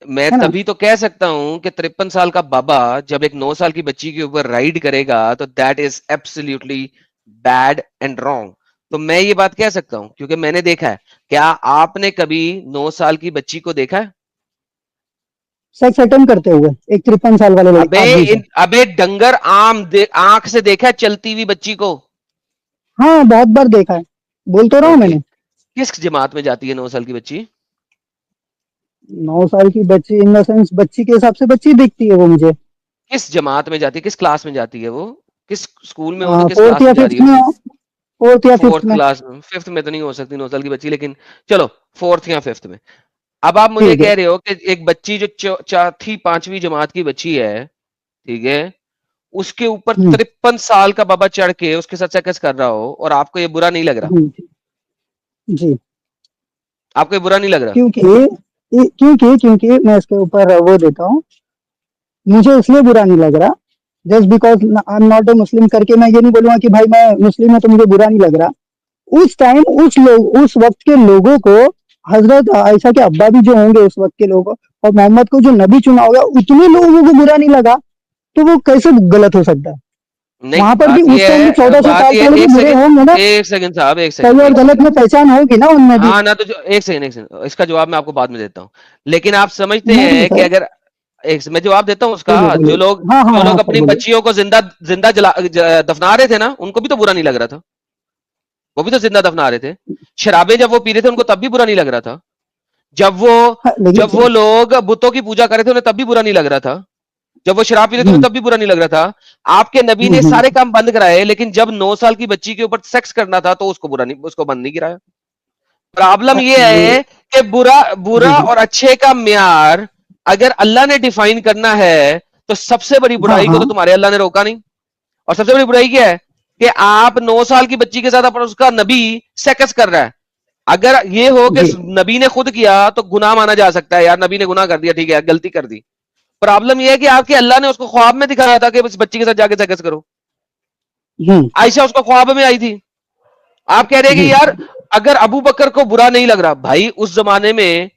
मैं है ना? तभी तो कह सकता हूं कि 53 साल का बाबा जब एक 9 साल की बच्ची के ऊपर राइड करेगा तो that is absolutely bad and wrong. तो मैं ये बात कह सकता हूं क्योंकि मैंने देखा है। क्या आपने कभी 9 साल की बच्ची को देखा है? सेक्स अटेम्प्ट करते हुए एक 53 साल वाले आदमी से। अबे डंगर आंख से देखा है चलती हुई बच्ची को? हाँ, बहुत बार देखा है। बोल तो रहा हूँ ओके। मैंने। किस जमात में जाती है 9 साल की बच्ची? 9 साल की बच्ची इन द सेंस बच्ची के हिसाब से बच्ची दिखती है वो मुझे। किस जमात में जाती है, किस क्लास में जाती है वो? किस स्कूल में हो तो किस फोर्थ क्लास या में जा रही फिफ्थ है में वो? हो। फोर्थ या फिफ्थ फोर्थ में। क्लास में, फिफ्थ में तो नहीं हो सकती 9 साल की बच्ची, लेकिन चलो फोर्थ या फिफ्थ में। अब आप मुझे ठीक है। कह रहे हो कि एक बच्ची जो चौथी पांचवी जमात की बच्ची है, ठीक है, उसके ऊपर हम्म 53 साल का बाबा चढ़ के उसके साथ सेक्स कर रहा हो और आपको ये बुरा नहीं लग रहा? हम्म, जी। आपको ये बुरा नहीं लग रहा? क्योंकि मैं इसके ऊपर वो देता हूँ। मुझे इसलिए बुरा नहीं लग रहा, just because I am not a Muslim करके मैं ये नहीं बोलूंगा कि भाई मैं मुस्लिम हूं तो मुझे बुरा नहीं लग रहा। उस टाइम उस वक्त के लोगों को, हजरत आयशा के अब्बा भी जो होंगे उस वक्त के लोगों, और मोहम्मद को जो नबी चुना होगा उतने लोगों को बुरा नहीं लगा, तो वो कैसे गलत हो सकता है? नहीं, वहां पर भी उस टाइम भी 1400 बात साल ये पहले भी एक बुरे सेकंड, होंगे ना। एक सेकंड साहब, एक सही सेकंड, और एक गलत सेकंड। में पहचान होगी ना उनमें भी। हाँ ना, तो जो एक सेकंड, एक सेकंड, इसका जवाब मैं आपको बाद में देता हूँ। लेकिन आप समझते नहीं हैं कि सर। अगर मैं जवाब देता हूँ उसका। बोलिए जो बोलिए। लोग हाँ हाँ जो हाँ लोग सर अपनी बोलिए। बच्चियों को जिंदा जिंदा दफना रहे थे ना, उनको भी तो बुरा नहीं लग रहा था। वो भी तो जिंदा दफना रहे थे। शराबे जब वो पी रहे थे उनको तब भी बुरा नहीं लग रहा था। जब वो हाँ, लेकिन जब वो लोग बुतों की पूजा कर रहे थे उन्हें तब भी बुरा नहीं लग रहा था। जब वो शराब पी रहे थे उन्हें हम्म तब भी बुरा नहीं लग रहा था। आपके नबी ने हम्म। सारे काम बंद कराए, लेकिन जब 9 साल की बच्ची के ऊपर सेक्स करना था तो उसको बुरा नहीं, उसको बंद नहीं गिराया। प्रॉब्लम ये ये है कि बुरा जी बुरा जी। और अच्छे का म्यार अगर अल्लाह ने डिफाइन करना है तो सबसे बड़ी हाँ बुराई को हाँ। तो तुम्हारे अल्लाह ने रोका नहीं। और सबसे बड़ी बुराई क्या है कि आप 9 साल की बच्ची के साथ अपना उसका नबी सेक्स कर रहा है। अगर ये हो कि जी नबी ने खुद किया तो गुनाह माना जा सकता है, यार नबी ने गुनाह कर दिया, ठीक है, गलती कर दी। प्रॉब्लम यह है कि आपके अल्लाह ने उसको ख्वाब में दिखाया था कि इस बच्ची के साथ जाके सेक्स करो। हम्म। आयशा उसको ख्वाब में आई थी। आप कह रहे हैं जी कि यार अगर अबू बकर को बुरा नहीं लग रहा, भाई उस जमाने में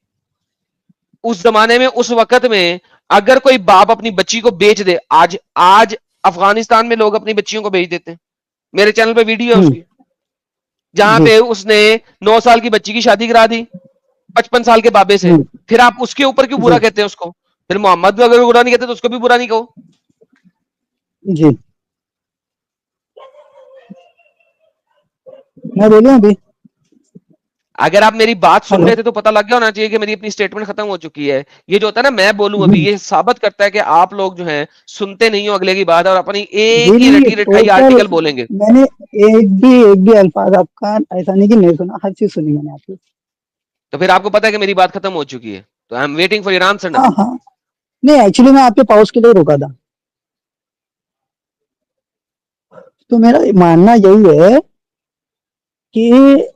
उस वक्त में अगर कोई बाप अपनी बच्ची को बेच दे, आज आज अफगानिस्तान में लोग अपनी बच्चियों को बेच देते हैं। मेरे चैनल पे वीडियो है हम्म। उसकी, जहां जी। पे उसने 9 साल की बच्ची की शादी करा दी 55 साल के बाबे से। हम्म। फिर आप उसके ऊपर क्यों बुरा जी कहते हैं उसको? फिर मोहम्मद भी अगर बुरा नहीं कहते तो उसको भी बुरा नहीं कहो। जी। मैं बोलूं अभी? अगर आप मेरी बात सुन हेलो। रहे थे तो पता लग गया होना चाहिए कि मेरी अपनी स्टेटमेंट खत्म हो चुकी है। ये जो होता है ना मैं बोलूं अभी, हम्म। ये साबित करता है कि आप लोग जो हैं सुनते नहीं हो अगले की बात और अपनी जी एक ही नहीं, रटी रटाई टोटल। आर्टिकल बोलेंगे। मैंने एक भी अल्फाज आपका ऐसा नहीं कि नहीं सुना, हर चीज सुनी मैंने आपकी। तो फिर आपको पता है कि मेरी बात खत्म हो चुकी है, तो I am waiting for your answer ना। हाँ हाँ। नहीं, एक्चुअली मैं आपके पॉज के लिए रुका था। तो मेरा मानना यही है कि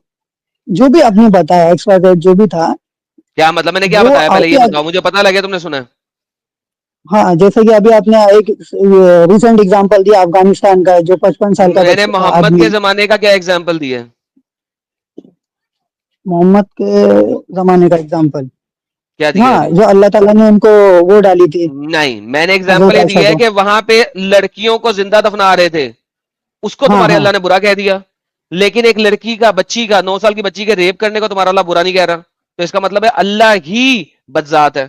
जो भी आपने बताया एक्स वाई जेड जो भी था, क्या मतलब मैंने क्या वो बताया, पहले ये आपके बताओ, मुझे पता लगे तुमने सुना है। हाँ, जैसे कि अभी आपने एक रिसेंट एग्जांपल दिया अफगानिस्तान का, जो 55 साल का मैंने मोहम्मद आदमी के है। जमाने का क्या एग्जाम्पल दिया है? मोहम्मद के जमाने का एग्जांपल। क्या दिया है हाँ, अभी? जो अल्लाह ताला ने उनको वो डाली थी, नहीं, मैंने हजरत एग्जाम्पल ये आयशा दिया है को। कि वहां पे लड़कियों को जिंदा दफना रहे थे, उसको हाँ तुम्हारे हाँ। अल्लाह ने बुरा कह दिया। लेकिन एक लड़की का, बच्ची का, 9 साल की बच्ची के रेप करने को तुम्हारा अल्लाह बुरा नहीं कह रहा। तो इसका मतलब है अल्लाह ही बदजात है।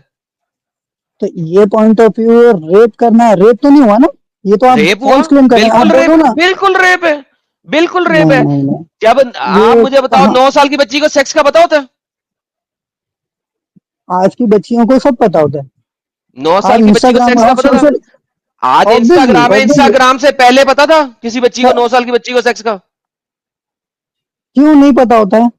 तो ये पॉइंट ऑफ व्यू, रेप करना, रेप तो नहीं हुआ ना? ये तो आप रेप हुआ, फॉल्स क्लेम कर रहे हैं, आप बिल्कुल बोलो रेप, ना। बिल्कुल रेप है, बिल्कुल रेप नहीं है। नहीं नहीं। जब आप ये मुझे बताओ कहाँ? 9 साल की बच्ची को सेक्स का पता होता है? आज की बच्चियों को सब पता होता है। नौ आज साल की बच्ची को इंस्टाग्राम सेक्स का और पता था? सोशल। आज ऑब्वियसली इंस्टाग्राम है, ऑब्वियसली। इंस्टाग्राम से पहले पता था किसी बच्ची को, 9 साल की बच्ची को सेक्स का? क्यों नहीं पता होता है?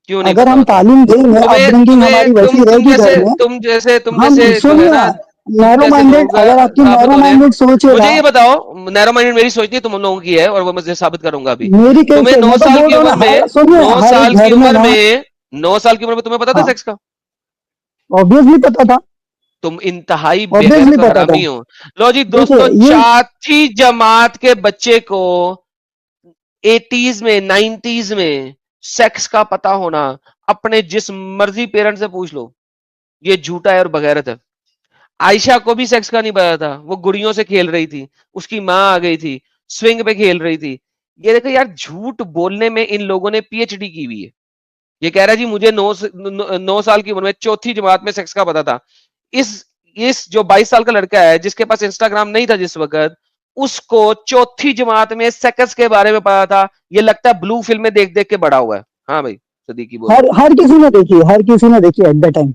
क्यों नहीं अगर पता हम होता? तालीम देंगे, तुम्हें अपब्रिंगिंग तुम्हें हमारी तुम वैसी तुम रहेगी घर जैसे में। तुम हम जैसे जो है सुनिए ना, ना, तुम नैरो जैसे माइंडेड, लोग अगर आपकी साबित नैरो होने हैं। माइंडेड सोच है मुझे ना। ये बताओ, नैरो माइंडेड मेरी सोच नहीं, तुम लोगों की है, और वो मैं साबित करूंगा अभी। मेरी तुम्हें कैसे, नौ मैं तो साल बोल की रहा हूँ उम्र ना, में हर सुनिए, नौ हर साल की घर में उम्र ना। में 9 साल की उम्र में तुम्हें पता था हाँ, सेक्स का? ऑब्वियसली पता था। तुम इंतहाई ऑब्वियसली बेगैरत और पता था। हरामी हो। लो जी देखिए दोस्तों, ये। चौथी जमात के बच्चे को 80s में, 90s में सेक्स का पता होना, अपने जिस मर्जी पेरेंट से पूछ लो। ये झूठा है और बगैरत है। आयशा को भी सेक्स का नहीं पता था, वो गुड़ियों से खेल रही थी, उसकी माँ आ गई थी, स्विंग पे खेल रही थी। ये देखो यार, झूठ बोलने में इन लोगों ने पीएचडी की हुई है। ये कह रहा है जी मुझे 9 साल की उम्र में चौथी जमात में सेक्स का पता था। इस जो 22 साल का लड़का है जिसके पास इंस्टाग्राम नहीं था जिस वक्त, उसको चौथी जमात में सेक्स के बारे में पता था। ये लगता है ब्लू फिल्में देख देख के बड़ा हुआ है। हाँ भाई सदीकी बोलो। हर किसी ने देखी है, हर किसी ने देखी एट द टाइम।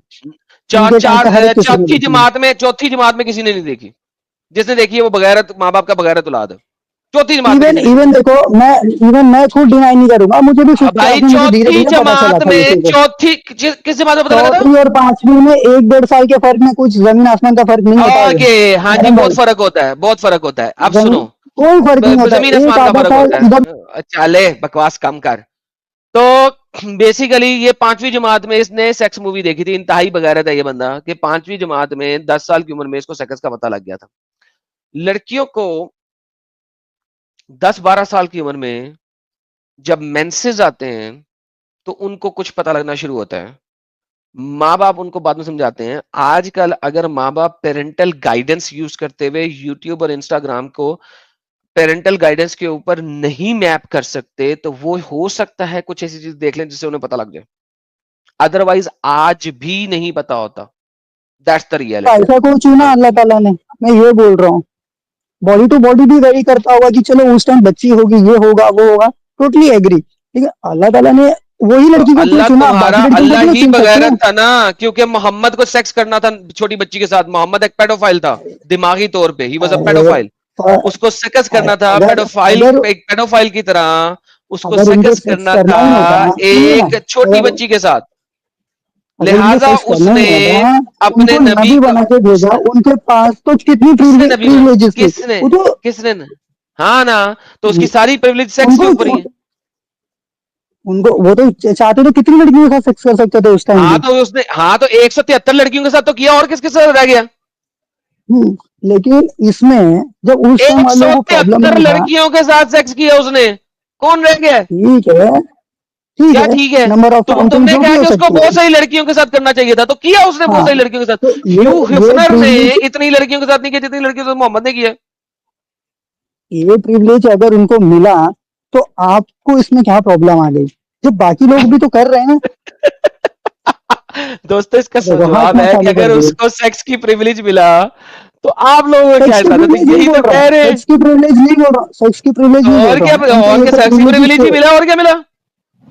चार उनके टाइम चार पे हर एक किसी ने चौथी देखी है। जमात में किसी ने नहीं देखी। जिसने देखी है वो बगैरत माँ बाप का बगैरत औलाद है। चौथी जमात में इवन किसी ने नहीं इवन देखी। देखो, मैं खुद डिनाई नहीं करूंगा, मुझे भी फिफ्थ क्लास भाई में मुझे धीरे चौथी धीरे पता चला जमात था ये में चीजें। किस जमात में पता लगा था? चौथी और पांचवी में 1-1.5 साल के फर्क में कुछ जमीन आसमान का फर्क नहीं होता है ओके, हाँ जी, धर्म बहुत भाई। फर्क होता है, बहुत फर्क होता है। अब जमीन, सुनो, कोई फर्क नहीं होता जमीन है, एक आसमान का आधा फर्क साल होता इधर। है। चले बकवास कम कर। तो बेसिकली ये 5वीं जमात में इसने सेक्स मूवी देखी थी। इंतहाई बगैरत है ये बंदा कि 5वीं जमात में 10 साल की उम्र में इसको सेक्स का पता लग गया था। लड़कियों को 10-12 साल की उम्र में जब मेंसेस आते हैं तो उनको कुछ पता लगना शुरू होता है। माँ बाप उनको बाद में समझाते हैं। आजकल अगर माँ बाप पेरेंटल गाइडेंस यूज करते हुए यूट्यूब और इंस्टाग्राम को पेरेंटल गाइडेंस के ऊपर नहीं मैप कर सकते, तो वो हो सकता है कुछ ऐसी चीज देख लें जिससे उन्हें पता लग जाए। अदरवाइज आज भी नहीं पता होता। That's the reality. ऐसा कोई चुना अल्लाह ताला ने, मैं ये बोल रहा हूँ। बॉडी टू बॉडी भी वेरी करता होगा कि चलो उस टाइम बच्ची होगी, ये होगा वो होगा, टोटली एग्री। ठीक है, अल्लाह ताला ने वही तो लड़की को क्यों अल्लाह चुना, तुम्हारा बाकी लड़कियों को अल्लाह भी तो ही चुन सकते बगैरत हैं। था ना, क्योंकि मोहम्मद को सेक्स करना था छोटी बच्ची के साथ। मोहम्मद एक पेडोफाइल था, दिमागी तौर पे ही वाज अ अरे, पेडोफाइल। उसको सेक्स करना था अगर पेडोफाइल, अगर एक पेडोफाइल की तरह उसको अगर उनको सेक्स सेक्स करना करना था ही होता, सुनिए ना, एक छोटी अगर बच्ची के साथ। अगर उनको लिहाजा सेक्स करना ही उसने होता, अपने उनको नबी नबी का बना के भेजा, उसने उनके पास तो कितनी किसने नबी बना प्रिविलेजेस थी। किसने वो तो किसने न? हाँ ना, तो उसकी सारी प्रिविलेज सेक्स के उनको ऊपर ही है। उनको वो तो चाहते तो कितनी लड़कियों के साथ सेक्स कर सकते थे उस टाइम भी। हाँ तो 173 लड़कियों के साथ तो किया, और किसके साथ रह गया? लेकिन इसमें जब उस टाइम एक वालों सौ को प्रॉब्लम तिहत्तर नहीं था। लड़कियों के साथ सेक्स किया उसने। कौन रह गया? ठीक है, ठीक क्या है, ठीक है? नंबर ऑफ काउंटिंग तुमने जो भी कहा हो कि उसको सकती है। बहुत सारी लड़कियों के साथ करना चाहिए था, तो किया उसने बहुत हाँ, सारी लड़कियों के साथ। तो ह्यू ये हिफनर ने प्रिविलेज इतनी लड़कियों के साथ नहीं किया जितनी लड़कियों के साथ मोहम्मद ने किया। ये प्रिविलेज अगर उनको मिला, तो आपको इसमें क्या प्रॉब्लम आ गई, जब बाकी लोग भी तो कर रहे हैं। दोस्तों इसका देखो जवाब हंसना है कि चालू कर अगर दिए। उसको सेक्स की प्रिविलेज मिला तो आप लोगों को क्या सेक्स की इतराज है? तो प्रिविलेज नहीं यही तो बोल रहा कह हूँ, रहे हैं। सेक्स की प्रिविलेज नहीं बोल रहा हूँ, सेक्स की प्रिविलेज तो नहीं बोल और रहा क्या, हूँ, उनको और ये क्या सब सेक्स की प्रिविलेजेस प्रिविलेज ही थे। मिला, और क्या मिला?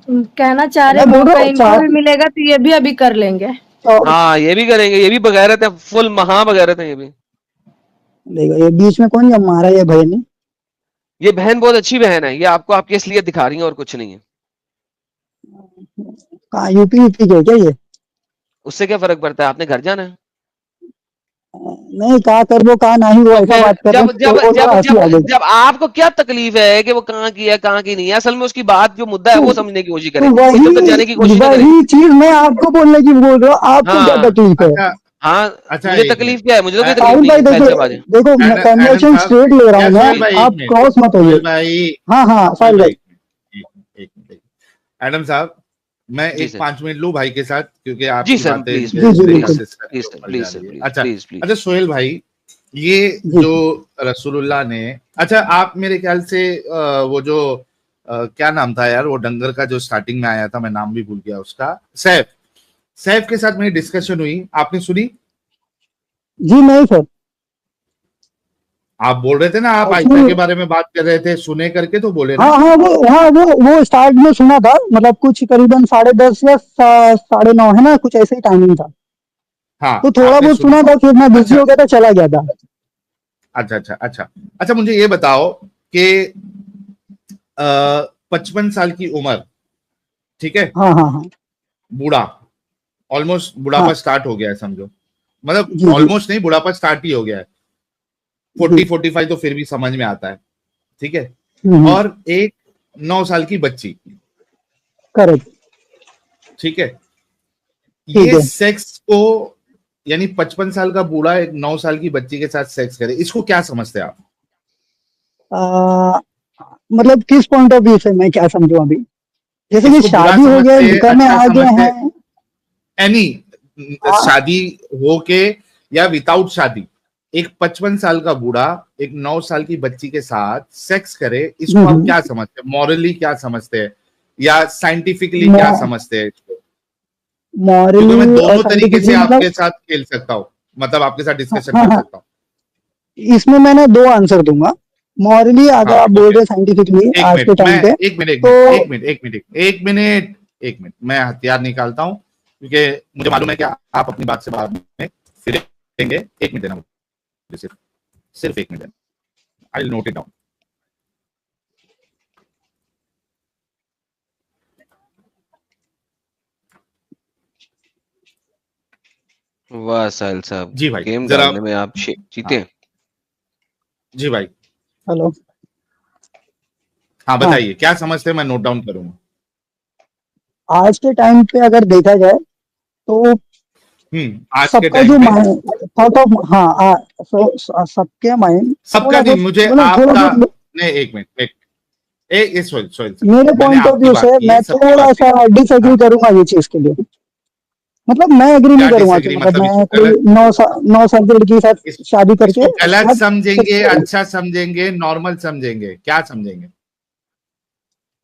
कहना चाह रहे मैं बोल रहा मौका हूँ इनको भी मिलेगा तो ये भी अभी कर लेंगे। हाँ ये भी करेंगे, ये भी बगैरत है, फुल महा बगैरत है ये भी। देखो ये बीच में कौन, जब मारा ये भाई ने। ये बहन बहुत अच्छी बहन है, ये आपको आपकी असलियत दिखा रही है और कुछ नहीं है। कहाँ, यूपी यूपी के क्या ये? उससे क्या फर्क पड़ता है, आपने घर जाना है। नहीं, कहा कर वो कहा नहीं, वो तो ऐसा फिर बात कर रहे जब हैं तो जब वो जब थोड़ा हंसी जब आ गई। जब आपको क्या तकलीफ है कि वो कहाँ की है कहाँ की नहीं है, असल में उसकी बात जो मुद्दा है तो, वो समझने की कोशिश तो करें, इधर उधर जाने की वही कोशिश ना करें। वही चीज मैं आपको बोलने की बोल रहा हूँ, आपको क्या हाँ तकलीफ है? अच्छा हाँ, अच्छा, मुझे एक तकलीफ मिनट। क्या है? मुझे तो कोई तकलीफ साहिल नहीं भाई है, देखो, फैसलाबाज है। देखो मैं एडम कन्वर्सेशन साहब, स्ट्रेट ले रहा या हूँ मैं, सोहेल भाई एक आप मिनट, क्रॉस मत होइए। सोहेल भाई, हाँ हाँ सोहेल साहिल भाई भाई। एक मिनट। एडम साहब, मैं जी एक सर, 5 मिनट लूं भाई के साथ, क्योंकि जी आपकी सर, बातें प्लीज जी मेरे प्लीज जी मेरे ख्याल प्लीज बिल्कुल। से सर के प्लीज सर, ऊपर प्लीज जा सर, रही है। प्लीज अच्छा प्लीज प्लीज। अच्छा, सोहेल भाई, ये जी जो रसूलुल्लाह ने, अच्छा आप मेरे ख्याल से वो जो क्या नाम था यार, वो डंगर का जो स्टार्टिंग में आया था, मैं नाम भी भूल गया उसका, सैफ। सैफ के साथ मेरी डिस्कशन हुई, आपने सुनी? जी नहीं सर, आप बोल रहे थे ना, आप आयशा एक्चुअली के बारे में बात कर रहे थे, सुने करके तो बोले हाँ ना। वो स्टार्ट में सुना था, मतलब कुछ करीबन 10:30 या 9:30 है ना, कुछ ऐसे ही टाइमिंग था। हाँ, तो थोड़ा आपने बहुत सुना। सुना था, फिर मैं बिजी अच्छा हो गया था, चला गया था। अच्छा अच्छा अच्छा अच्छा, मुझे ये बताओ कि 55 साल की उम्र, ठीक है, हाँ हाँ हाँ बूढ़ा, ऑलमोस्ट हाँ। बुढ़ापा स्टार्ट हो गया है समझो, मतलब जी जी ऑलमोस्ट नहीं, बुढ़ापा स्टार्ट ही हो गया है। जी। 40-45 तो फिर भी समझ में आता है, ठीक है। हम्म। और एक 9 साल की बच्ची, करेक्ट। ठीक है, ठीक ये है। सेक्स को, यानी 55 साल का बूढ़ा एक 9 साल की बच्ची के साथ सेक्स करे, इसको क्या समझते हैं आप? आ, मतलब किस पॉइंट ऑफ व्यू से मैं क्या समझूं अभी? जैसे कि इसको बुरा शादी हो गया, समझते, निकाह में अच्छा आ गए समझते, हैं। एनी, शादी होके या विदाउट शादी एक 55 साल का बूढ़ा एक 9 साल की बच्ची के साथ सेक्स करे, इसको आप क्या समझते हैं? मॉरली क्या समझते हैं या साइंटिफिकली क्या समझते हैं इसको? क्योंकि मैं दोनों तरीके से आपके साथ खेल सकता हूँ, मतलब आपके साथ डिस्कशन कर सकता हूँ। इसमें मैंने 2 आंसर दूंगा। मॉरली अगर आप बोल रहे साइंटिफिकली आज के टाइम पे, एक मिनट मैं हथियार निकालता हूँ क्योंकि मुझे मालूम है कि आप अपनी बात से बाद में फिरेंगे। 1 मिनट देना मुझे, सिर्फ 1 minute, I will note it down. वाह साहिल साहब, जी भाई, गेम जरा डालने में आप जीते। जी भाई, हेलो, हाँ बताइए क्या समझते हैं, मैं नोट डाउन करूंगा। आज के टाइम पे अगर देखा जाए तो आज के सबका टाइम जो पे माइंड थॉट ऑफ, हाँ सबके माइंड, सबका नहीं, मुझे आपका नहीं, 1 मिनट, मेरे पॉइंट ऑफ व्यू से मैं थोड़ा सा डिसएग्री करूंगा ये चीज के लिए। मतलब मैं एग्री नहीं करूंगा कि मतलब मैं कोई 9 साल की लड़की के साथ शादी करके गलत समझेंगे, अच्छा समझेंगे, नॉर्मल समझेंगे, क्या समझेंगे?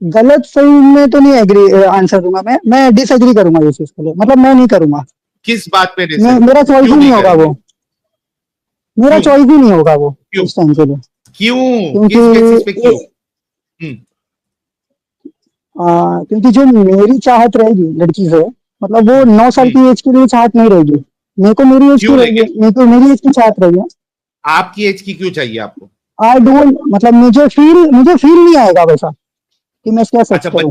गलत सही में तो नहीं एग्री आंसर दूंगा मैं डिसएग्री करूंगा ये चीज के लिए। मतलब मैं नहीं करूंगा। किस बात पे? मेरा चॉइस ही नहीं होगा वो, मेरा चॉइस ही नहीं होगा वो उस टाइम के लिए। क्यों? किस बेसिस पे क्यों? क्योंकि जो मेरी चाहत रहेगी लड़की से, मतलब वो 9 साल की एज के लिए चाहत नहीं रहेगी। मेरे को मेरी एज की रहेगी, मेरे को मेरी एज की चाहत रहेगी। आपकी एज की क्यों चाहिए आपको? आई डोंट, मतलब मुझे फील नहीं आएगा वैसा कि मैं इसका सेक्स करूं।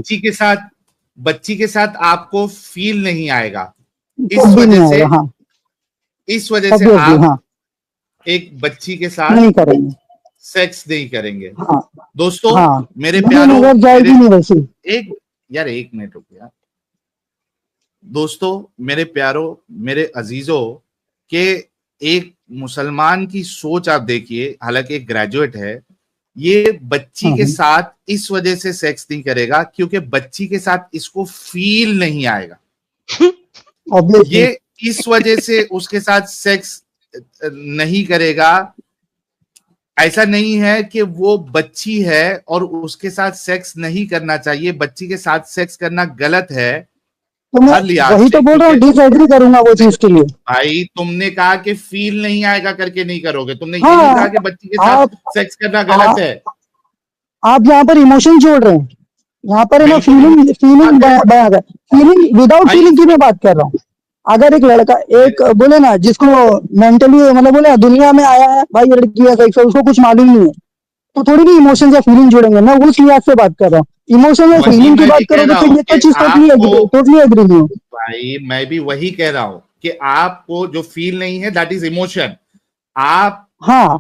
बच्ची के साथ आपको फील नहीं आएगा, इस वजह से आप एक बच्ची के साथ नहीं करेंगे, सेक्स नहीं करेंगे। हाँ, दोस्तों, हाँ, मेरे प्यारों, एक मिनट रुकिए दोस्तों, मेरे प्यारों, मेरे अजीजों, के एक मुसलमान की सोच आप देखिए, हालांकि एक ग्रेजुएट है, ये बच्ची के साथ इस वजह से सेक्स नहीं करेगा क्योंकि बच्ची के साथ इसको फील नहीं आएगा। ये इस वजह से उसके साथ सेक्स नहीं करेगा। ऐसा नहीं है कि वो बच्ची है और उसके साथ सेक्स नहीं करना चाहिए, बच्ची के साथ सेक्स करना गलत है। तो मैं वही तो बोल रहा हूँ, डिसएग्री करूंगा वो चीज के लिए। भाई तुमने कहा कि फील नहीं आएगा करके नहीं करोगे, तुमने ये नहीं कहा कि बच्ची के साथ सेक्स करना गलत है। आप यहाँ पर इमोशन जोड़ रहे हैं, यहाँ पर है ना फीलिंग विदाउट फीलिंग की मैं बात कर रहा हूँ। अगर एक लड़का एक बोले ना जिसको मेंटली मतलब बोले दुनिया में आया है भाई लड़की है सेक्स, उसको कुछ मालूम नहीं है, तो थोड़ी भी इमोशन या फीलिंग जोड़ेंगे। मैं उस लिहाज से बात कर रहा हूँ। इमोशन या फीलिंग की बात करो तो फिर ये तो चीज टोटली एग्री नहीं हूँ भाई। मैं भी वही कह रहा हूँ कि आपको जो फील नहीं है दैट इज इमोशन। आप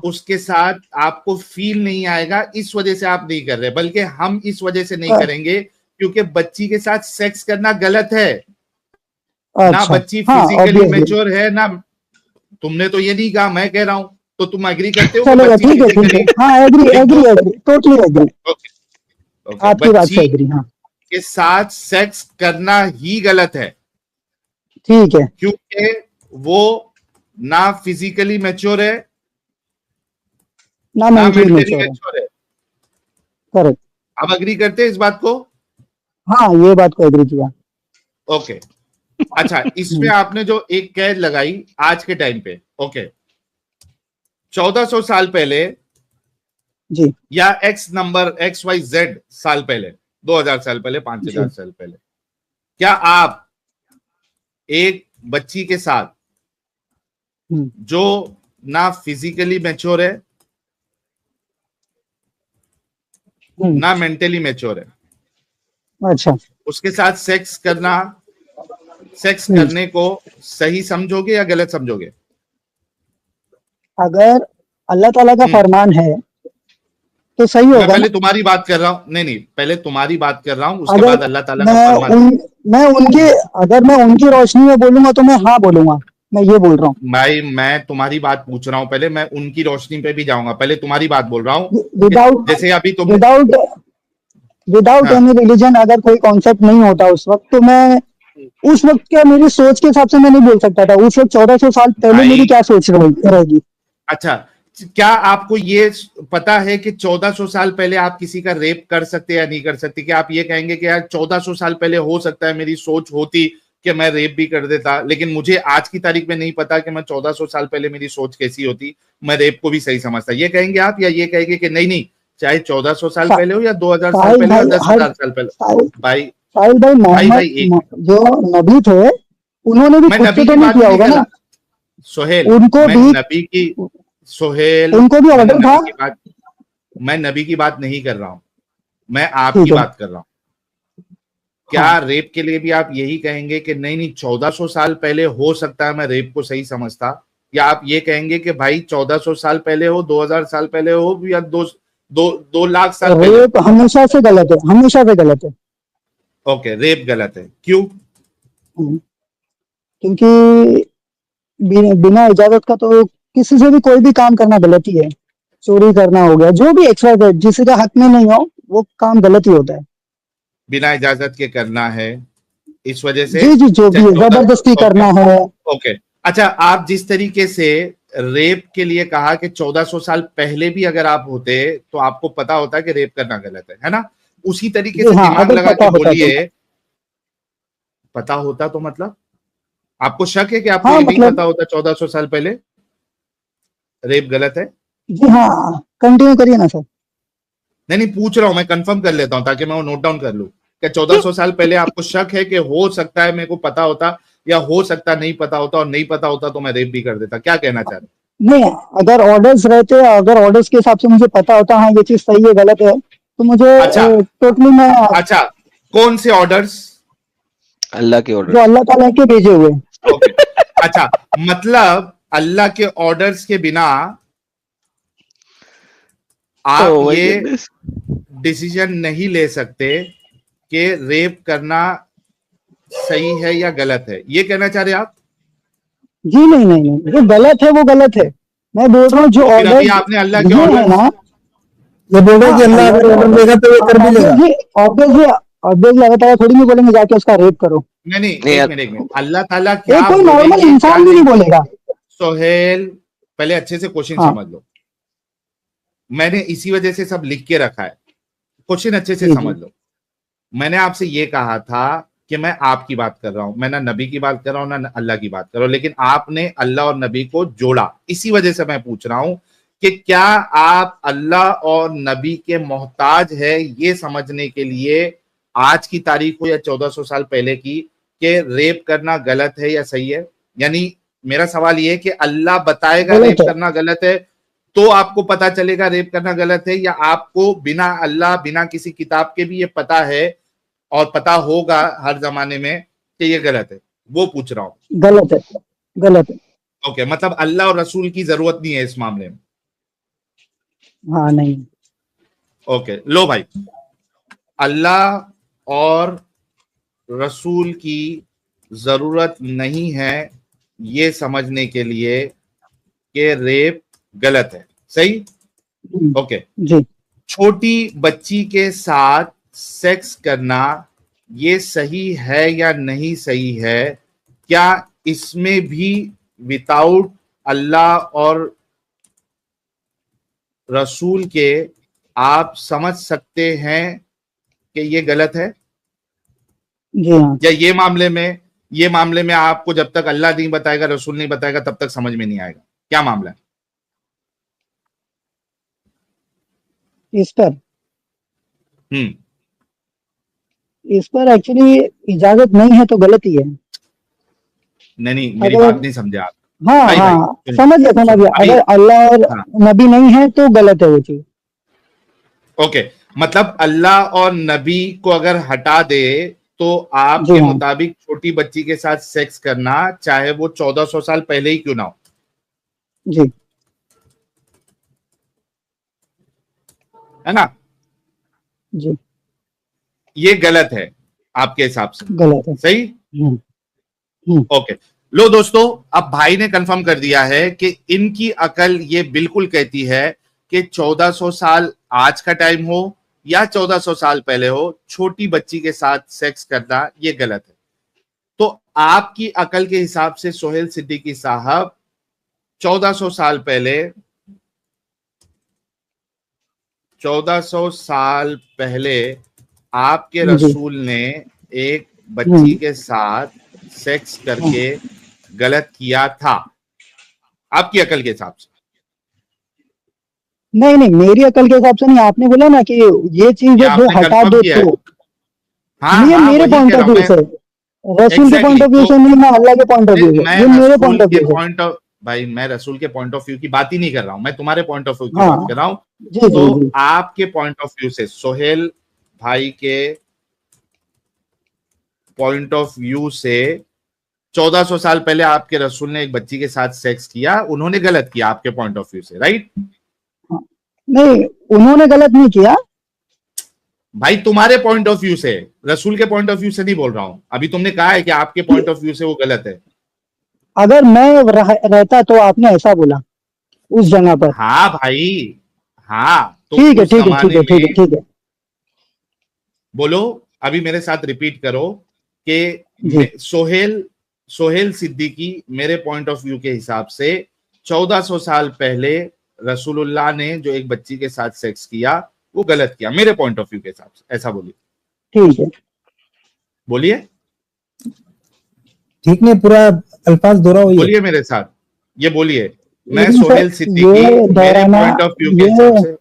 उसके साथ आपको फील नहीं आएगा, इस वजह से आप नहीं कर रहे, बल्कि हम इस वजह से नहीं करेंगे क्योंकि बच्ची के साथ सेक्स करना गलत है। ना बच्ची फिजिकली मैच्योर है, ना तुमने तो ये नहीं कहा, मैं कह रहा हूं, तो तुम एग्री करते हो? चलेगा, ठीक है, हाँ एग्री टोटली एग्री, आपकी बात से एग्री। हाँ, के साथ सेक्स करना ही गलत है, ठीक है, क्योंकि वो ना फिजिकली मैच्योर है ना मेंटली मैच्योर है। करेक्ट। आप एग्री करते हैं इस बात को? हाँ, ये बात को एग्री किया। ओके, अच्छा, इसमें आपने जो एक कैद लगाई आज के टाइम पे, ओके, 1400 साल पहले जी, या XYZ साल पहले, 2000 साल पहले, 5000 साल पहले, क्या आप एक बच्ची के साथ जो ना फिजिकली मैच्योर है ना मेंटली मैच्योर है, अच्छा, उसके साथ सेक्स करने को सही समझोगे या गलत समझोगे? अगर अल्लाह ताला का फरमान है तो सही होगा। पहले तुम्हारी बात कर रहा हूं, नहीं पहले तुम्हारी बात कर रहा हूं, उसके बाद अल्लाह ताला का फरमान। अगर मैं उनकी रोशनी में बोलूंगा तो मैं हाँ बोलूंगा, मैं ये बोल रहा हूँ भाई। मैं तुम्हारी बात पूछ रहा हूँ, पहले मैं उनकी रोशनी पे भी जाऊंगा, पहले तुम्हारी बात बोल रहा हूँ। जैसे अभी तुम विदाउट एनी रिलीजन अगर कोई कॉन्सेप्ट नहीं होता उस वक्त, तो मैं उस वक्त क्या मेरी सोच के हिसाब से मैं नहीं बोल सकता था, उस वक्त 1400 साल पहले भाई मेरी क्या सोच रहेगी। अच्छा, क्या आपको ये पता है कि 1400 साल पहले आप किसी का रेप कर सकते या नहीं कर सकते? कि आप ये कहेंगे कि यार 1400 साल पहले हो सकता है मेरी सोच होती कि मैं रेप भी कर देता, लेकिन मुझे आज की तारीख में नहीं पता कि मैं 1400 साल पहले मेरी सोच कैसी होती, मैं रेप को भी सही समझता। ये कहेंगे आप, या ये कहेंगे कि नहीं नहीं, चाहे 1400 साल सा- पहले हो या 2000 साल साहिल पहले हो भाई या 10,000 साल पहले? साहिल भाई साहिल भाई भाई मोहम्मद भाई एक जो नबी थे, उन्होंने भी मैं खुद नबी से तो की नहीं बात किया नहीं होगा कर ना। रहा सोहेल, उनको मैं भी नबी की सोहेल उनको भी मैंने ऑर्डर था। नबी की बात मैं नबी की बात नहीं कर रहा हूं, मैं आपकी ठीक है। बात कर रहा हूं। हाँ क्या रेप के लिए भी आप यही कहेंगे कि नहीं नहीं 1400 साल पहले हो सकता है मैं रेप को सही समझता, या आप ये कहेंगे कि भाई 1400 साल पहले हो, 2000 साल पहले हो, या 2 लाख साल पहले हो? रेप हमेशा से गलत है, हमेशा से गलत है। ओके, रेप गलत है, क्यों? हम्म, क्योंकि बिना इजाजत का तो किसी से भी कोई भी काम करना गलत ही है। चोरी करना हो गया, जो भी एक्स्ट्रा जिसके का हक में नहीं हो, वो काम गलत ही होता है। बिना इजाजत के करना है, इस वजह से जी जी, जो भी चाहे है, 14। जबरदस्ती ओके करना है। ओके। अच्छा, आप जिस तरीके से रेप के लिए कहा कि 1400 साल पहले भी अगर आप होते तो आपको पता होता कि रेप करना गलत है ना? उसी तरीके जी से हाँ, दिमाग अगर लगा पता के होता तो। बोलिए। पता होता तो मतलब आपको शक है कि आपको हाँ ये नहीं मतलब, पता होता 1400 साल पहले रेप गलत है? जी हाँ, कंटिन्यू करिए ना सर। नहीं नहीं, पूछ रहा हूं, मैं कंफर्म कर लेता हूं ताकि मैं वो नोट डाउन कर लूं। क्या 1400 साल पहले आपको शक है कि हो सकता है मेरे को पता होता, या हो सकता नहीं पता होता, और नहीं पता होता तो मैं रेप भी कर देता? क्या कहना चाह रहे नहीं, अगर ऑर्डर्स रहते, अगर ऑर्डर्स के हिसाब से मुझे पता होता हाँ ये चीज सही है गलत है, तो मुझे हैं? अच्छा टोटली मैं अच्छा, कौन से ऑर्डर्स? अल्लाह के जो ऑर्डर्स। अल्लाह ताला के भेजे हुए। ओके। अच्छा, मतलब अल्लाह के ऑर्डर्स के बिना आप ओह माय ये गुडनेस। डिसीजन नहीं ले सकते कि रेप करना सही है या गलत है, ये कहना चाह रहे आप? जी नहीं नहीं नहीं, जो गलत है वो गलत है। मैं बोल रहा हूँ जो तो फिर अभी ऑर्डर्स आपने अल्लाह के दिए हैं ऑर्डर्स। ना। ये बोल रहे हैं हाँ, कि अल्लाह अल्लाह अगर के ऑर्डर देगा तो ये कर भी ऑर्डर लेगा। ऑब्वियसली ऑब्वियसली ऑब्वियसली अल्लाह ताला थोड़ी नहीं बोलेंगे जाके उसका रेप करो। नहीं नहीं, नहीं एक यार, मिनट एक मिनट, अल्लाह ताला क्या एक कोई नॉर्मल बोलेंगे क्या इंसान भी नहीं नहीं? बोलेगा। सोहेल, पहले अच्छे से क्वेश्चन हाँ समझ लो। मैंने इसी वजह से सब लिख के रखा है, क्वेश्चन अच्छे से जी जी। समझ लो। मैंने आपसे ये कहा था कि मैं आपकी बात कर रहा हूं, मैं ना नबी की बात कर रहा हूं ना अल्लाह की बात कर रहा हूं, लेकिन आपने अल्लाह और नबी को जोड़ा। इसी वजह से मैं पूछ रहा हूं कि क्या आप अल्लाह और नबी के मोहताज है ये समझने के लिए आज की तारीख हो या 1400 साल पहले की, कि रेप करना गलत है या सही है? यानी मेरा सवाल ये है कि अल्लाह बताएगा गलत रेप है। करना गलत है तो आपको पता चलेगा रेप करना गलत है, या आपको बिना अल्लाह बिना किसी किताब के भी ये पता है और पता होगा हर जमाने में कि ये गलत है? वो पूछ रहा हूं। गलत है। गलत है। ओके, मतलब अल्लाह और रसूल की जरूरत नहीं है इस मामले में। हाँ नहीं। ओके, लो भाई, अल्लाह और रसूल की जरूरत नहीं है ये समझने के लिए कि रेप गलत है, सही? ओके। जी। छोटी बच्ची के साथ सेक्स करना ये सही है या नहीं सही है? क्या इसमें भी विदाउट अल्लाह और रसूल के आप समझ सकते हैं कि ये गलत है? जी हाँ। या ये मामले में आपको जब तक अल्लाह नहीं बताएगा, रसूल नहीं बताएगा, तब तक समझ में नहीं आएगा? क्या मामला है? इस पर हम्म। इस पर एक्चुअली इजाजत नहीं है तो गलत ही है। नहीं नहीं, मेरी अगर बात नहीं समझे आप। हाँ भाई भाई हाँ, सुनो समझ गया समझ सुनो गया, अभी। अगर अल्लाह और हाँ, नबी नहीं है तो गलत है वो चीज। ओके, मतलब अल्लाह और नबी को अगर हटा दे तो जी आपके हाँ। मुताबिक छोटी बच्ची के साथ सेक्स करना, चाहे वो 1400 साल पहले ही क्यों ना हो, जी है ना, जी। ये गलत है आपके हिसाब से, गलत है। सही? हम्म हम्म। ओके, लो दोस्तों, अब भाई ने कंफर्म कर दिया है कि इनकी अकल ये बिल्कुल कहती है कि 1400 साल आज का टाइम हो या 1400 साल पहले हो, छोटी बच्ची के साथ सेक्स करना ये गलत है। तो आपकी अकल के हिसाब से सोहेल सिद्दीकी साहब 1400 साल पहले 1400 साल पहले आपके जी। रसूल ने एक बच्ची के साथ सेक्स करके गलत किया था, आपकी अकल के हिसाब से। नहीं नहीं, मेरी अकल के हिसाब से नहीं, आपने बोला ना कि ये चीज क्या जो आपने हटा confirm दो किया है? तो हाँ ये हाँ, मेरे वही पॉइंट कह ऑफ रहा हूं व्यू मैं। से, रसूल के पॉइंट ऑफ व्यू से नहीं, मैं अल्लाह के पॉइंट ऑफ व्यू से, मैं ये मेरे रसूल पॉइंट ऑफ के व्यू से। पॉइंट ऑफ भाई मैं रसूल के पॉइंट ऑफ व्यू की बात ही नहीं कर रहा हूं, मैं तुम्हारे पॉइंट ऑफ व्यू की हाँ बात कर रहा हूं। जी जी तो जी। आपके पॉइंट ऑफ व्यू से, सोहेल भाई के पॉइंट ऑफ व्यू से 1400 साल पहले आपके रसूल ने एक बच्ची के साथ सेक्स किया, उन्होंने गलत किया आपके पॉइंट ऑफ व्यू से, राइट? नहीं, उन्होंने गलत नहीं किया। भाई तुम्हारे पॉइंट ऑफ व्यू से, रसूल के पॉइंट ऑफ व्यू से नहीं बोल रहा हूं। अभी तुमने कहा है कि आपके पॉइंट ऑफ व्यू से वो गलत है। अगर मैं रहता तो आपने ऐसा बोला उस जगह पर। हाँ भाई, हाँ तो ठीक है उस ठीक है ठीक जमाने है ठीक है में ठीक है बोलो, अभी मेरे साथ रिपीट करो कि जी। सोहेल सिद्दीकी मेरे पॉइंट ऑफ व्यू के हिसाब से 1400 साल पहले रसूलुल्लाह ने जो एक बच्ची के साथ सेक्स किया वो गलत किया, मेरे पॉइंट ऑफ व्यू के हिसाब से, ऐसा बोलिए। ठीक है, बोलिए ठीक नहीं, पूरा अल्फाज दोहराओ ये। बोलिए मेरे साथ, ये बोलिए। मैं लेकिन सोहेल सर सिद्दीकी ये मेरे दोहराना, पॉइंट ऑफ व्यू के ये हिसाब से,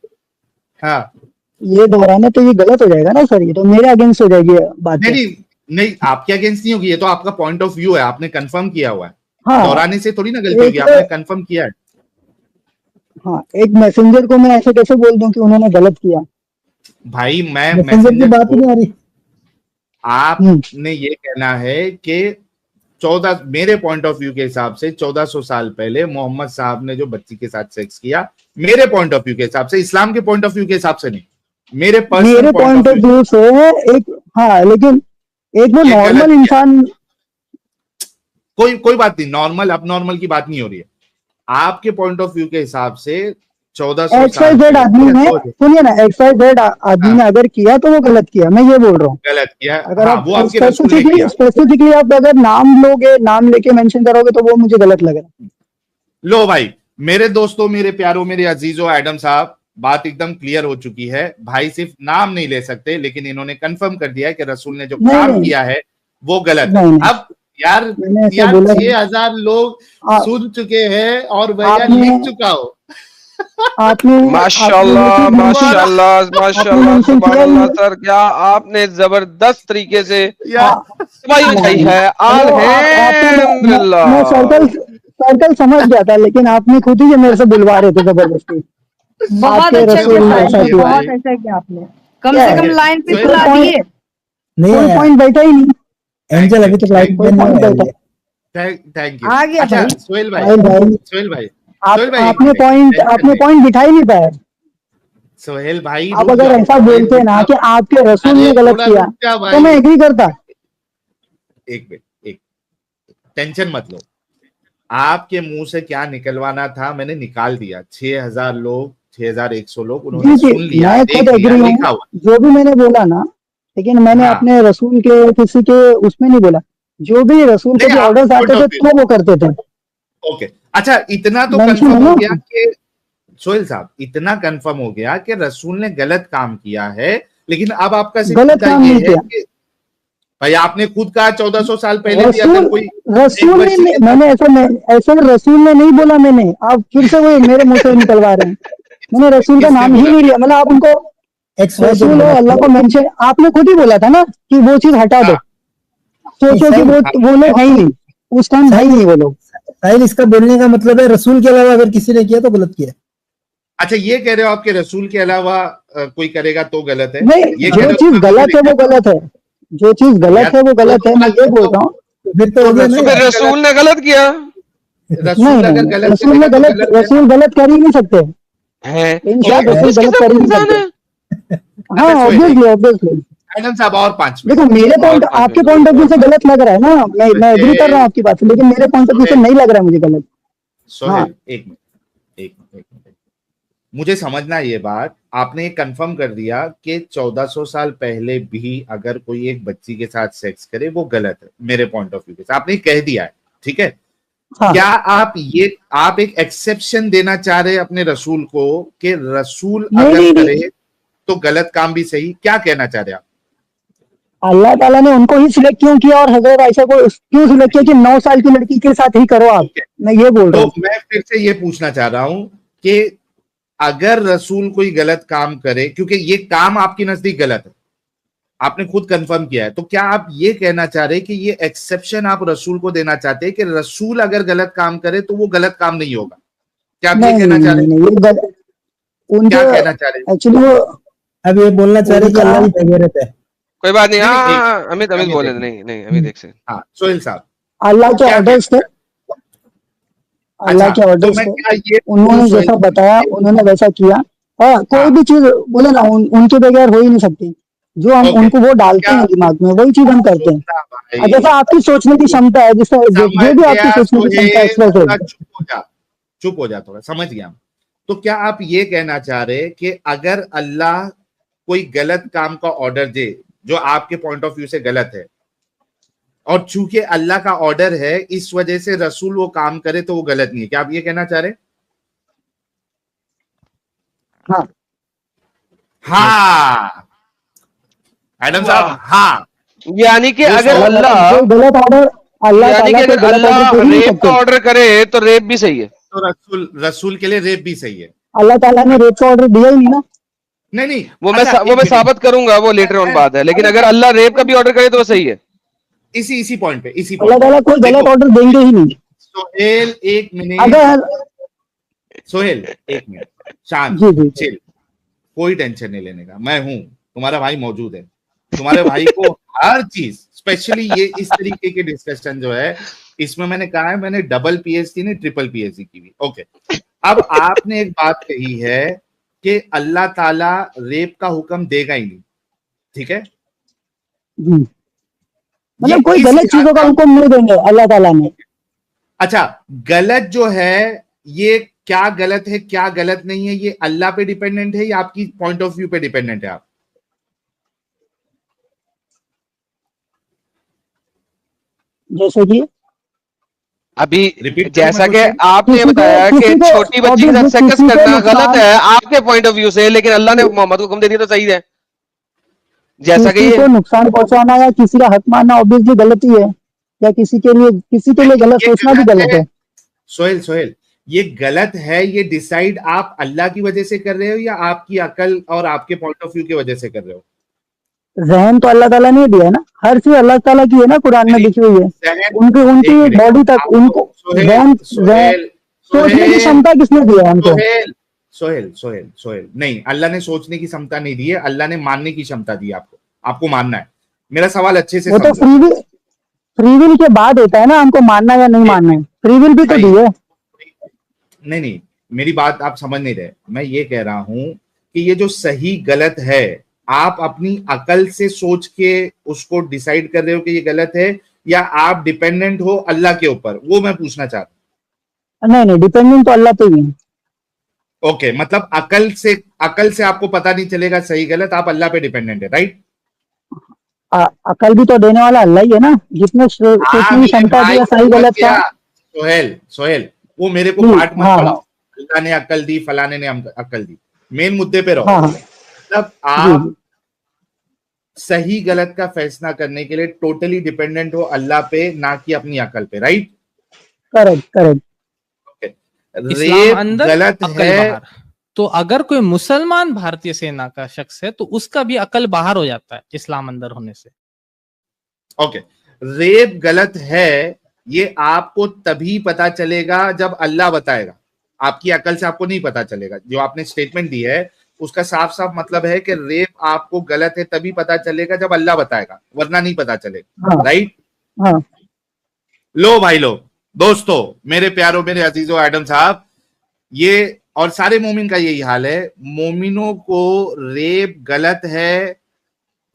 हाँ ये दोहराना तो ये गलत हो जाएगा ना सर, ये तो मेरे अगेंस्ट हो जाएगी ये बात। नहीं नहीं नहीं, आपके अगेंस्ट नहीं होगी, ये तो आपका पॉइंट ऑफ व्यू है, आपने कंफर्म किया हुआ है। हाँ दोहराने से थोड़ी ना गलती होगी, एक आपने कंफर्म किया है। हाँ, एक मैसेंजर को मैं ऐसे कैसे बोल दूं कि उन्होंने गलत किया। भाई मैं मैसेंजर की बात ही नहीं आ रही। आपने ये कहना है कि 14 मेरे पॉइंट ऑफ व्यू के हिसाब से 1400 साल पहले मोहम्मद साहब ने जो बच्ची के साथ सेक्स किया, मेरे पॉइंट ऑफ व्यू के हिसाब से, इस्लाम के पॉइंट ऑफ व्यू के हिसाब से नहीं, मेरे पर्सनल पॉइंट ऑफ व्यू से एक, हाँ लेकिन एक वो ये गलत नॉर्मल किया। इंसान, कोई बात नहीं, नॉर्मल अब नॉर्मल की बात नहीं हो रही है। आपके पॉइंट ऑफ व्यू के हिसाब से 1400 साल XYZ आदमी ने, सुनिए ना, XYZ आदमी ने अगर किया तो वो गलत किया, मैं ये बोल रहा हूँ। गलत किया, अगर हाँ, आप वो आपके रसूल ने किया। स्पेसिफिकली आप अगर नाम लोगे, नाम लेके मेंशन करोगे तो वो मुझे गलत लग रहा है। लो भाई, मेरे दोस्तों, मेरे प्यारों, मेरे अजीजों, एडम साहब, बात एकदम क्लियर हो चुकी है। भाई सिर्फ नाम नहीं ले सकते, लेकिन इन्होंने कंफर्म कर दिया है कि रसूल ने जो काम किया है वो गलत है। अब यार 6000 लोग सुन चुके हैं और भैया लिख चुका हो। आपने माशाल्लाह माशाल्लाह माशाल्लाह, सुभान अल्लाह सर, क्या आपने जबरदस्त तरीके से भाई उठाई है। मैं सर्कल समझ गया था, लेकिन आपने खुद ही मेरे से बुलवा रहे थे जबरदस्ती। बहुत अच्छा किया, बहुत अच्छा किया आपने, कम से कम लाइन पे चला दिए। नहीं पॉइंट बैठा ही नहीं, एंजल अभी तक लाइन पे नहीं बैठा। Thank you. आ गया अच्छा भाई। सोहेल भाई आपने पॉइंट बिठा ही नहीं पाया। सोहेल भाई आप अगर ऐसा बोलते ना कि आपके रसूल ने गलत किया तो मैं एग्री करता। एक मिनट, टेंशन मत लो, आपके मुंह से क्या निकलवाना था मैंने निकाल दिया। 6000 लोग, 6100 लोग उन्होंने सुन लिया, मैं खुद एग्री हूँ जो भी मैंने बोला ना, लेकिन मैंने अपने रसूल के किसी के उसमें नहीं बोला। जो भी रसूल के ऑर्डर्स आते थे तो वो करते थे। ओके, अच्छा इतना तो कंफर्म हो गया कि सोहेल साहब, इतना कंफर्म हो गया कि रसूल ने गलत काम किया है, लेकिन अब आपका गलत काम नहीं किया भाई। आपने खुद कहा 1400 साल पहले भी अगर कोई रसूल ने, मैंने ऐसा रसूल ने नहीं बोला। मैंने, आप फिर से वो मेरे मुंह से निकलवा रहे हैं। मैंने रसूल का नाम ही नहीं लिया, मतलब आप उनको रसूल और अल्लाह को मेंशन, आपने खुद ही बोला था ना कि वो चीज हटा दो। सोचो कि वो लोग है ही नहीं उस टाइम, है ही नहीं वो लोग। साहिल, इसका बोलने का मतलब है रसूल के अलावा अगर किसी ने किया तो गलत किया। अच्छा ये कह रहे हो आपके रसूल के अलावा कोई करेगा तो गलत है? नहीं, जो चीज गलत है वो गलत है, जो चीज गलत है वो गलत है, मैं ये बोल रहा हूँ। फिर तो रसूल ने गलत किया। रसूल गलत कर ही नहीं सकते हैं। रसूल गलत कर ही नहीं सकते। हाँ ऑब्वियसली। एडम साहब और 5 मिनट। देखो मेरे पॉइंट, आपके पॉइंट ऑफ व्यू से गलत लग रहा है ना, मैं एग्री कर रहा हूँ आपकी बात से, लेकिन मेरे पॉइंट ऑफ व्यू से नहीं लग रहा है मुझे गलत। सोहेल एक मिनट, मुझे समझना ये बात, आपने कंफर्म कर दिया कि 1400 साल पहले भी अगर कोई एक बच्ची के साथ सेक्स करे वो गलत है, मेरे पॉइंट ऑफ व्यू से आपने कह दिया है, ठीक है। हाँ क्या आप एक एक्सेप्शन देना चाह रहे हैं अपने रसूल को कि रसूल नहीं अगर नहीं करे नहीं, तो गलत काम भी सही, क्या कहना चाह रहे हैं आप? अल्लाह ताला ने उनको ही सिलेक्ट क्यों किया और हजरत आयशा को क्यों सिलेक्ट किया कि 9 साल की लड़की के साथ ही करो आप? ठीक है, मैं ये बोल रहा तो हूँ। मैं फिर से ये पूछना चाह रहा हूं कि अगर रसूल कोई गलत काम करे, क्योंकि ये काम आपकी नजदीक गलत है, आपने खुद कंफर्म किया है, तो क्या आप ये कहना चाह रहे हैं कि ये एक्सेप्शन आप रसूल को देना चाहते हैं कि रसूल अगर गलत काम करे तो वो गलत काम नहीं होगा? क्या आप ये नहीं कहना नहीं चाह नहीं रहे हैं? नहीं, ये गलत उनके क्या कहना चाह रहे हैं? एक्चुअली वो अब ये बोलना चाह रहे हैं कि उनका अल्लाह की बगैरत है। कोई बात नहीं। नहीं नहीं, हाँ एक हाँ, अमित अमित अमित बोले एक मिनट, नहीं नहीं अमित एक से। हाँ सोहेल साहब अल्लाह के क्या ऑर्डर्स कहना थे, चाह अल्लाह अच्छा, के तो ऑर्डर्स मैं थे, क्या ये उन्होंने सोहेल जैसा बताया उन्होंने वैसा किया। हाँ, कोई हाँ भी चीज बोले ना उनके बगैर हो ही नहीं सकती। जो हम ओके, उनको वो डालते क्या हैं दिमाग में वही चीज हम करते हैं। सोचना और भाई, जैसा आपकी सोचने की क्षमता है, जिसका समझ जो भी आपकी गया सोचने की क्षमता है सोहेल, एक्सप्रेस थोड़ा होगी। चुप हो जा थोड़ा, समझ गया। तो क्या आप ये कहना चाह रहे हैं कि अगर अल्लाह कोई गलत काम का ऑर्डर दे जो आपके पॉइंट ऑफ व्यू से गलत है, और चूंकि अल्लाह का ऑर्डर है इस वजह से रसूल वो काम करे तो वो गलत नहीं है, क्या आप ये कहना चाह रहे हैं? हाँ हाँ एडम साहब, वाह, हाँ यानी कि अगर दोस्तों, अल्लाह ताला अल्लाह कोई गलत ऑर्डर अल्लाह यानी ताला कि कोई अगर गलत ऑर्डर अल्लाह दे ही नहीं रेप का सकते। ऑर्डर करे तो रेप भी सही है। तो रसूल रसूल के लिए रेप भी सही है? अल्लाह ताला ने रेप का ऑर्डर दिया ही नहीं ना। नहीं नहीं, वो अच्छा वो एक मैं मिनट, साबित करूंगा, वो लेटर ऑन बात है, लेकिन अगर अल्लाह रेप का भी ऑर्डर करे तो वो सही है। इसी इसी पॉइंट पे, इसी अल्लाह पॉइंट पे ताला कोई देखो गलत ऑर्डर देंगे ही नहीं। सोहेल एक मिनट, अगर सोहेल एक मिनट, शांत, जी जी चिल, कोई टेंशन नहीं लेने का, मैं हूं, तुम्हारा भाई मौजूद है, तुम्हारे भाई को हर चीज, स्पेशली ये इस तरीके के डिस्कशन जो है इसमें मैंने कहा है, मैंने डबल पीएचडी नहीं ट्रिपल पीएचडी की हुई। ओके, अब आपने एक बात कही है कि अल्लाह ताला रेप का हुक्म देगा ही नहीं, ठीक है, जी, ये मतलब कोई किस गलत लिहाज चीजों का से हुक्म नहीं देंगे अल्लाह ताला ने। अच्छा, गलत जो है ये क्या गलत है क्या गलत नहीं है, ये अल्लाह पे डिपेंडेंट है या आपकी पॉइंट ऑफ व्यू पे डिपेंडेंट है? आप जैसे कि अभी रिपीट करूं मैं जैसा कि क्वेश्चन? आपने बताया कि छोटी बच्ची के साथ सेक्स किसी को करना गलत नुकसान है आपके पॉइंट ऑफ व्यू से, लेकिन अल्लाह ने मोहम्मद को हुक्म दे दिया तो सही है, जैसा कि किसी ये को नुकसान पहुंचाना या किसी का हक मारना ऑब्वियसली गलती है, या किसी के लिए नहीं, गलत ये सोचना भी गलत गलत है। है सोहेल, सोहेल ये गलत है, ये डिसाइड आप अल्लाह की वजह से कर रहे हो या आपकी अकल और आपके पॉइंट ऑफ व्यू की वजह से कर रहे हो? जहन तो अल्लाह ताला ने दिया है ना, हर चीज अल्लाह ताला की है ना, कुरान में नहीं, लिखी हुई है। जहन, उनकी एक उनकी मिनट, बॉडी तक आपको उनको सोहेल जहन सोहेल सोचने की सोहेल क्षमता किसने दी है हमको? सोहेल सोहेल सोहेल सोहेल नहीं, अल्लाह ने सोचने की क्षमता नहीं दी है, अल्लाह ने मानने की क्षमता दी है आपको, आपको मानना है। मेरा सवाल अच्छे से वो तो समझो फ्री विल के बाद होता है ना, हमको मानना या नहीं मानना है। फ्री विल भी तो भाई, दी है। नहीं नहीं, मेरी बात आप समझ नहीं रहे, मैं ये कह रहा हूं कि ये जो सही गलत है आप अपनी अकल से सोच के उसको डिसाइड कर रहे हो कि ये गलत है, या आप डिपेंडेंट हो अल्लाह के ऊपर, वो मैं पूछना चाहता नहीं नहीं, डिपेंडेंट तो अल्लाह पे ही है। हूं। ओके, मतलब अकल से आपको पता नहीं चलेगा सही गलत, आप अल्लाह पे डिपेंडेंट है, राइट? अकल भी तो देने वाला अल्लाह ही है ना, जिसने हाँ सोचने की मेरे क्षमता भाई, दिया सही समझ गलत का। गया सोहेल, सोहेल वो मेरे को जी पार्ट मत हाँ हाँ पढ़ाओ, अल्लाह ने अकल दी, फलाने ने अकल दी, मेन मुद्दे पे रहो। हाँ हाँ मतलब जी आप जी सही गलत का फैसला करने के लिए टोटली डिपेंडेंट हो अल्लाह पे, ना कि अपनी अकल पे, राइट? Correct correct. इस्लाम रेप अंदर गलत अकल है, बाहर। तो अगर कोई मुसलमान भारतीय सेना का शख्स है तो उसका भी अकल बाहर हो जाता है इस्लाम अंदर होने से। ओके, रेप गलत है ये आपको तभी पता चलेगा जब अल्लाह बताएगा, आपकी अकल से आपको नहीं पता चलेगा। जो आपने स्टेटमेंट दी है उसका साफ साफ मतलब है कि रेप आपको गलत है तभी पता चलेगा जब अल्लाह बताएगा, वरना नहीं पता चलेगा, हाँ राइट? हाँ लो भाई लो, दोस्तों, मेरे प्यारों, मेरे अजीजों, एडम साहब, ये और सारे मोमिन का यही हाल है, मोमिनों को रेप गलत है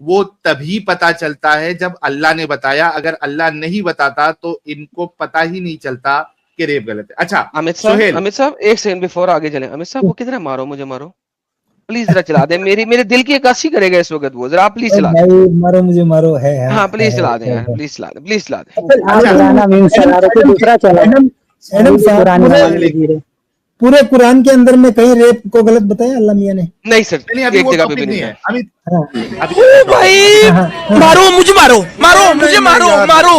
वो तभी पता चलता है जब अल्लाह ने बताया, अगर अल्लाह नहीं बताता तो इनको पता ही नहीं चलता कि रेप गलत है। अच्छा अमित सोहेल, साहब एक सेकंड बिफोर आगे चले, अमित साहब वो किधर मारो, मुझे मारो प्लीज, जरा चला दे, मेरे दिल की अक्कासी करेगा इस वक्त वो, जरा आप प्लीज चला भाई दें। मारो मुझे मारो है हाँ प्लीज चला दें यार, है। प्लीज चला दें, प्लीज चला दें। आप पुराना मीम चला रहे थे, दूसरा चला एडम साहब, पुरानी पूरे- जमाने की रे। पूरे कुरान के अंदर में कहीं रेप को गलत बताया अल्लाह मियां ने? नहीं सर, नहीं अभी एक वो जगह पे टॉपिक भी नहीं नहीं है है। अभी, हाँ। अभी भाई मारो मुझे, मारो मारो मुझे, मारो मारो,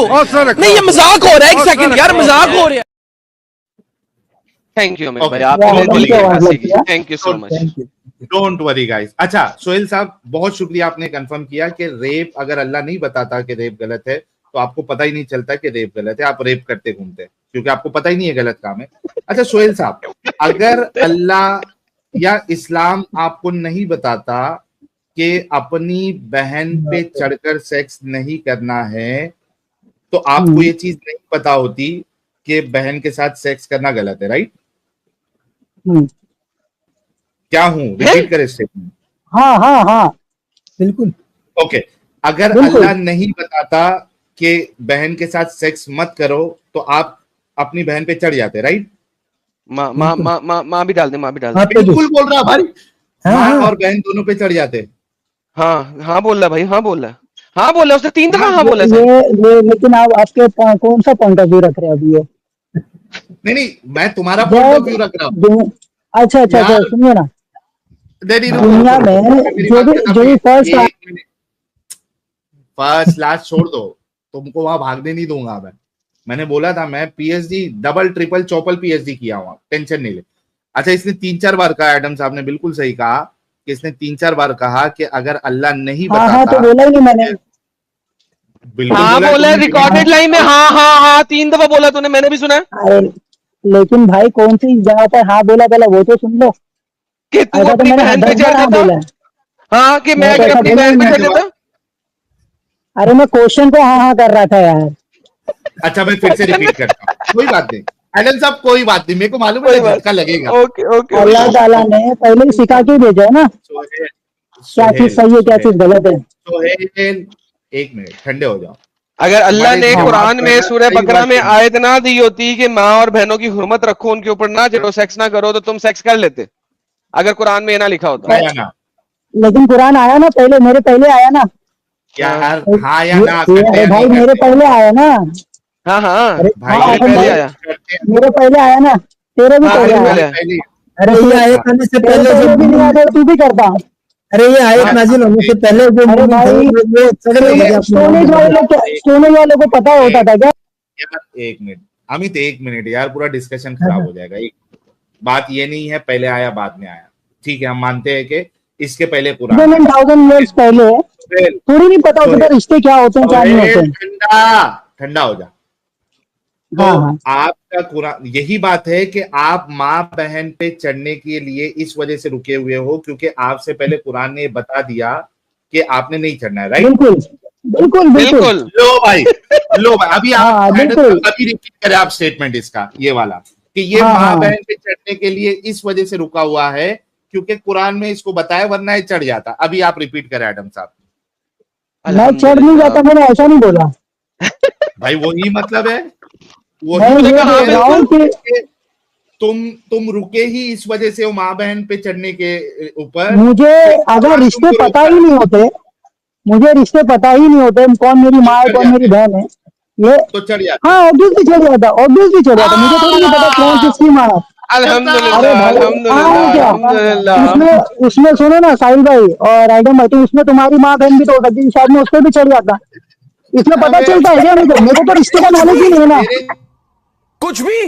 नहीं ये मजाक हो रहा है, एक सेकंड यार, मजाक हो रहा है। Thank you Amit Okay. भाई, आपने वाह, बिल्कुल क्या आवाज अक्कासी लगती की, है। Thank you so much. Thank you. Don't worry guys. अच्छा सोहेल साहब, बहुत शुक्रिया, आपने कंफर्म किया कि रेप अगर अल्लाह नहीं बताता कि रेप गलत है तो आपको पता ही नहीं चलता कि रेप गलत है, आप रेप करते घूमते हैं क्योंकि आपको पता ही नहीं है गलत काम है। अच्छा सोहेल साहब, अगर अल्लाह या इस्लाम आपको नहीं बताता कि अपनी बहन पे चढ़कर सेक्स नहीं करना है, तो आपको ये चीज नहीं पता होती कि बहन के साथ सेक्स करना गलत है, राइट? क्या हूं, रिपीट करें स्टेटमेंट? हाँ हाँ हाँ बिल्कुल। ओके, अगर बिल्कुल। अल्लाह नहीं बताता कि बहन के साथ सेक्स मत करो तो आप अपनी बहन पे चढ़ जाते, राइट? माँ भी डाल दे, माँ भी डाल दे। हाँ, बिल्कुल बोल रहा भाई, हाँ, माँ हाँ। और बहन दोनों पे चढ़ जाते। हाँ हाँ बोल रहा भाई, हाँ बोल रहा, हाँ बोल रहा, उसने 3 दफा हाँ बोला सर। ये लेकिन आप आपके कौन सा पॉइंट ऑफ व्यू रख रहे हैं अभी ये? नहीं नहीं, मैं तुम्हारा पॉइंट ऑफ व्यू रख रहा हूँ। अच्छा अच्छा अच्छा, यार, सुनिए ना, नहीं, दुनिया में जो भी फर्स्ट लास्ट छोड़ दो, तुमको वहां भागने नहीं दूंगा मैंने बोला था मैं PhD double triple Chaupal PhD किया हुआ, टेंशन नहीं ले। अच्छा, इसने 3-4 बार कहा, एडम साहब ने बिल्कुल सही कहा कि इसने 3-4 बार कहा कि अगर अल्लाह नहीं बताता। हाँ तो बोला ही नहीं मैंने। बिल्कुल हाँ बोला, रिकॉर्डेड लाइन में हाँ हाँ हाँ 3 दफा बोला तूने, मैंने भी सुना अरे लेकिन भाई कौन सी जगह पर हाँ बोला पहले वो तो सुन लो। कि तू ऐसा तो अपनी मैंने बहन पे 10 चढ़ बार हाँ जाता। बोला है। हाँ कि मैं मैं तो अगर ऐसा अपनी बोला ही बहन पे नहीं। चढ़ जाता। अरे मैं क्वेश्चन को हाँ हाँ कर रहा था यार। अच्छा मैं फिर से रिपीट करता हूँ, कोई बात नहीं एडम साहब, कोई बात नहीं, मेरे को मालूम है झटका लगेगा। ओके ओके अल्लाह ताला ने पहले ही सिखा के भेजा है ना, सोहेल, क्या चीज सही है क्या चीज गलत है। सोहेल, एक मिनट ठंडे हो जाओ। अगर अल्लाह ने हमारे कुरान जवाब में का सूरह सही बकरा में वर्जन। आयत ना दी होती कि माँ और बहनों की हुर्मत रखो, उनके ऊपर ना चढ़ो, सेक्स ना करो, तो तुम सेक्स कर लेते अगर कुरान में ये ना लिखा होता। आया ना लेकिन कुरान आया ना पहले, मेरे पहले आया ना यार, हाँ या ना, ये करते अरे या भाई नहीं मेरे करते? पहले आया ना, हाँ हाँ अरे भाई हाँ, मेरे तो पहले मेरे आया, मेरे पहले आया ना, तेरे भी हाँ पहले मेरे आया। पहले आया। पहले अरे ये आयत आने से तेरे पहले पहले जो भी नहीं आया तू भी करता। अरे ये आयत नाजिल होने से पहले जो अरे मोमिन थे, भाई वो चढ़ गए थे स्टोनेज वालों को पता होता था क्या? यार एक मिनट अमित, एक मिनट यार, पूरा डिस्कशन खराब हो जाएगा। एक बात ये नहीं है पहले आया बाद में आया, ठीक है, हम मानते हैं कि इसके पहले कुरान 1000 years पहले थोड़ी नहीं पता होता था रिश्ते क्या होते हैं क्या नहीं होते हैं। ठंडा ठंडा हो जा। तो हाँ हाँ आपका कुरान यही बात है कि आप माँ बहन पे चढ़ने के लिए इस वजह से रुके हुए हो क्योंकि आपसे पहले कुरान ने बता दिया कि आपने नहीं चढ़ना है, राइट? बिल्कुल बिल्कुल बिल्कुल। बिल्कुल लो भाई अभी हाँ, आप बिल्कुल। अभी रिपीट करें आप स्टेटमेंट इसका, ये वाला कि ये हाँ, माँ हाँ। बहन पे चढ़ने के लिए इस वजह से रुका हुआ है क्योंकि कुरान में इसको बताया, वरना ये चढ़ जाता। अभी आप रिपीट करें एडम साहब। मैं चढ़ नहीं जाता, मैंने ऐसा नहीं बोला। भाई वही मतलब है, मैं वही ये मतलब बोल रहा हूँ कि कि तुम रुके ही इस वजह से वो माँ बहन पे चढ़ने के ऊपर। मुझे अगर रिश्ते पता ही नहीं होते, मुझे रिश्ते पता ही नहीं होते कौन मेरी माँ है कौन मेरी बहन है, ये तो चढ़ जाता। हाँ ऑब्वियसली चढ़ जाता, ऑब्वियसली चढ़ जाता। मुझे थोड़ी नहीं पता कौन किसकी माँ है। अल्हम्दुलिल्लाह अरे भाई अल्हम्दुलिल्लाह हाँ क्या, अल्हम्दुलिल्लाह। उसमें सुनो ना साहिल भाई और आइडम भाई, उसमें तुम्हारी माँ बहन भी तो हो सकती है, शायद मैं उस पर भी चढ़ जाता। इसमें पता चलता है क्या? मेरे को तो रिश्ते का नॉलेज ही नहीं है ना। कुछ भी